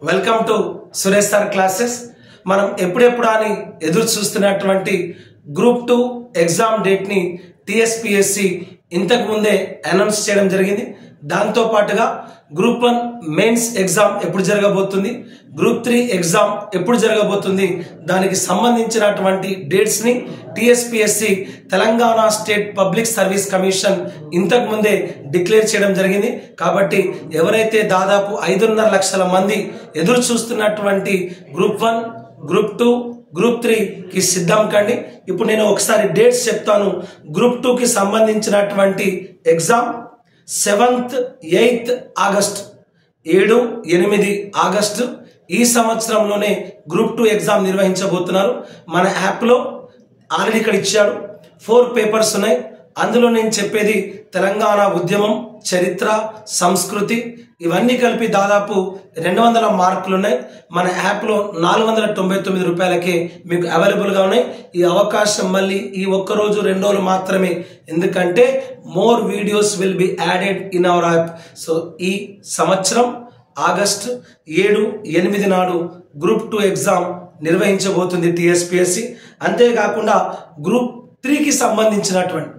Welcome to Suresh sir classes. మనం ఎప్పుడెప్పుడు అని ఎదురు చూస్తున్నటువంటి గ్రూప్ 2 ఎగ్జామ్ డేట్ ని టీఎస్పీఎస్సీ ఇంతకు ముందే అనౌన్స్ చేయడం జరిగింది. దాంతో పాటుగా గ్రూప్ 1 మెయిన్స్ ఎగ్జామ్ ఎప్పుడు జరగబోతుంది, గ్రూప్ 3 ఎగ్జామ్ ఎప్పుడు జరగబోతుంది, దానికి సంబంధించినటువంటి డేట్స్ ని TSPSC Telangana state public service commission ఇంతకు ముందే డిక్లేర్ చేయడం జరిగింది. కాబట్టి ఎవరైతే దాదాపు 5.5 లక్షల మంది ఎదురు చూస్తున్నటువంటి గ్రూప్ 1, గ్రూప్ 2, గ్రూప్ 3 కి సిద్ధం కండి. ఇప్పుడు నేను ఒకసారి డేట్స్ చెప్తాను. గ్రూప్ 2 కి సంబంధించినటువంటి exam 7th, 8th August, 7, 8 August ఈ సంవత్సరంలోనే గ్రూప్ 2 ఎగ్జామ్ నిర్వహించబోతున్నారు. మన యాప్లో ఆల్రెడీ ఇక్కడ ఇచ్చాడు 4 పేపర్స్ ఉన్నాయి. అందులో నేను చెప్పేది తెలంగాణ ఉద్యమం, చరిత్ర, సంస్కృతి ఇవన్నీ కలిపి దాదాపు 200 మార్కులు ఉన్నాయి. మన యాప్లో 499 రూపాయలకే మీకు అవైలబుల్గా ఉన్నాయి. ఈ అవకాశం మళ్ళీ ఈ ఒక్కరోజు 2 రోజులు మాత్రమే, ఎందుకంటే more videos will be added in our app. So ఈ సంవత్సరం ఆగస్టు 7, 8 నాడు గ్రూప్ 2 ఎగ్జామ్ నిర్వహించబోతుంది టీఎస్పీఎస్సీ. అంతేకాకుండా గ్రూప్ 3కి సంబంధించినటువంటి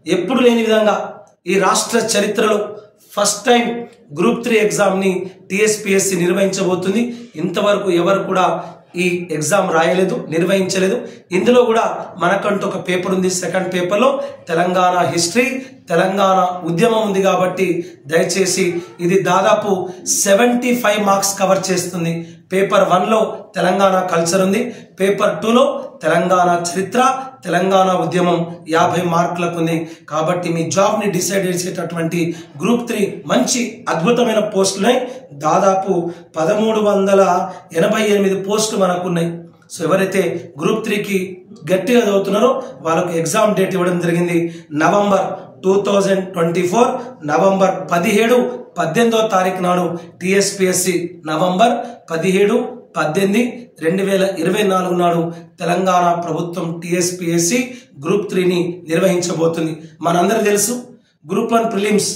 ఎప్పుడు లేని విధంగా ఈ రాష్ట్ర చరిత్రలో ఫస్ట్ టైం గ్రూప్ 3 ఎగ్జామ్ ని టీఎస్పీఎస్సీ నిర్వహించబోతుంది. ఇంతవరకు ఎవరు కూడా ఈ ఎగ్జామ్ రాయలేదు, నిర్వహించలేదు. ఇందులో కూడా మనకంటూ ఒక పేపర్ ఉంది. సెకండ్ పేపర్లో తెలంగాణ హిస్టరీ, తెలంగాణ ఉద్యమం ఉంది. కాబట్టి దయచేసి ఇది దాదాపు 75 మార్క్స్ కవర్ చేస్తుంది. పేపర్ 1లో తెలంగాణ కల్చర్ ఉంది, పేపర్ 2లో తెలంగాణ చరిత్ర, తెలంగాణ ఉద్యమం 50 మార్కులకు ఉంది. కాబట్టి మీ జాబ్ ని డిసైడ్ చేసేటటువంటి గ్రూప్ 3 మంచి అద్భుతమైన పోస్టులున్నాయి. దాదాపు 1388 పోస్టులు మనకున్నాయి. సో ఎవరైతే గ్రూప్ 3కి గట్టిగా చదువుతున్నారో వాళ్ళకు ఎగ్జామ్ డేట్ ఇవ్వడం జరిగింది. నవంబర్ 2024 నవంబర్ 17, 18వ తారీఖు నాడు టీఎస్పీఎస్సీ నవంబర్ 17, 18, 2024 నాడు తెలంగాణ ప్రభుత్వం టీఎస్పీఎస్సీ గ్రూప్ 3ని నిర్వహించబోతుంది. మనందరూ తెలుసు గ్రూప్ 1 ప్రిలిమ్స్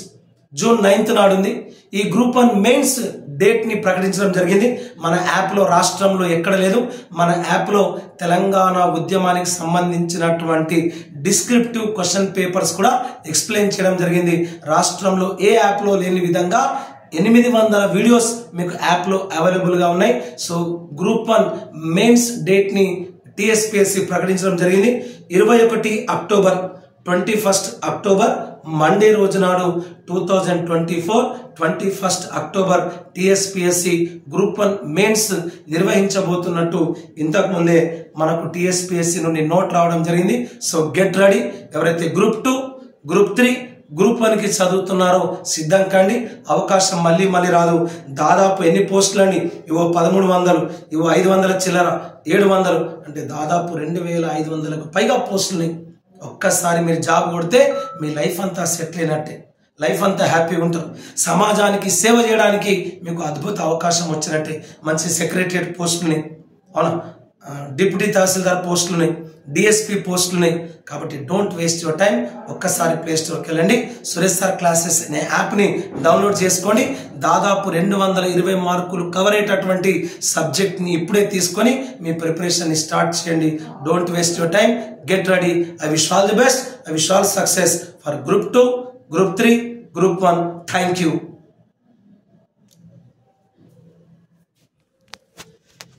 జూన్ 9th నాడు ఉంది. ఈ గ్రూప్ 1 మెయిన్స్ డేట్ ని ప్రకటించడం జరిగింది. మన యాప్లో రాష్ట్రంలో ఎక్కడ లేదు. మన యాప్లో తెలంగాణ ఉద్యమానికి సంబంధించినటువంటి డిస్క్రిప్టివ్ క్వశ్చన్ పేపర్స్ కూడా ఎక్స్ప్లెయిన్ చేయడం జరిగింది. రాష్ట్రంలో ఏ యాప్లో లేని విధంగా 800 వీడియోస్ మీకు యాప్లో అవైలబుల్గా ఉన్నాయి. సో గ్రూప్ 1 మెయిన్స్ డేట్ ని టీఎస్పీఎస్సీ ప్రకటించడం జరిగింది. 21 అక్టోబర్, 21 అక్టోబర్ మండే రోజు నాడు 2024, 21 అక్టోబర్ టీఎస్పీఎస్సీ గ్రూప్ 1 మెయిన్స్ నిర్వహించబోతున్నట్టు ఇంతకు ముందే మనకు టీఎస్పీఎస్సీ నుండి నోట్ రావడం జరిగింది. So get ready. ఎవరైతే గ్రూప్ 2, గ్రూప్ 3, గ్రూప్ 1కి చదువుతున్నారో సిద్ధం కండి. అవకాశం మళ్ళీ రాదు. దాదాపు ఎన్ని పోస్టులని, ఇవో 1300, ఇవో 500 చిల్లర, 700 అంటే దాదాపు 2500కు పైగా పోస్టులని. ఒక్కసారి మీరు జాబ్ కొడితే మీ లైఫ్ అంతా సెటిల్ అయినట్టే, లైఫ్ అంతా హ్యాపీగా ఉంటారు. సమాజానికి సేవ చేయడానికి మీకు అద్భుత అవకాశం వచ్చినట్టే. మంచి సెక్రటరియట్ పోస్టులని, అవునా, డిప్యూటీ తహసీల్దార్ పోస్టులున్నాయి, డిఎస్పీ పోస్టులున్నాయి. కాబట్టి డోంట్ వేస్ట్ యువర్ టైం. ఒక్కసారి ప్లే స్టోర్కి వెళ్ళండి, సురేష్ సార్ క్లాసెస్ అనే యాప్ని డౌన్లోడ్ చేసుకోండి. దాదాపు 220 మార్కులు కవర్ అయ్యేటటువంటి సబ్జెక్ట్ని ఇప్పుడే తీసుకొని మీ ప్రిపరేషన్ స్టార్ట్ చేయండి. Don't waste your time. Get ready. I wish all the best. I wish all success for group 2, group 3, group 1. Thank you.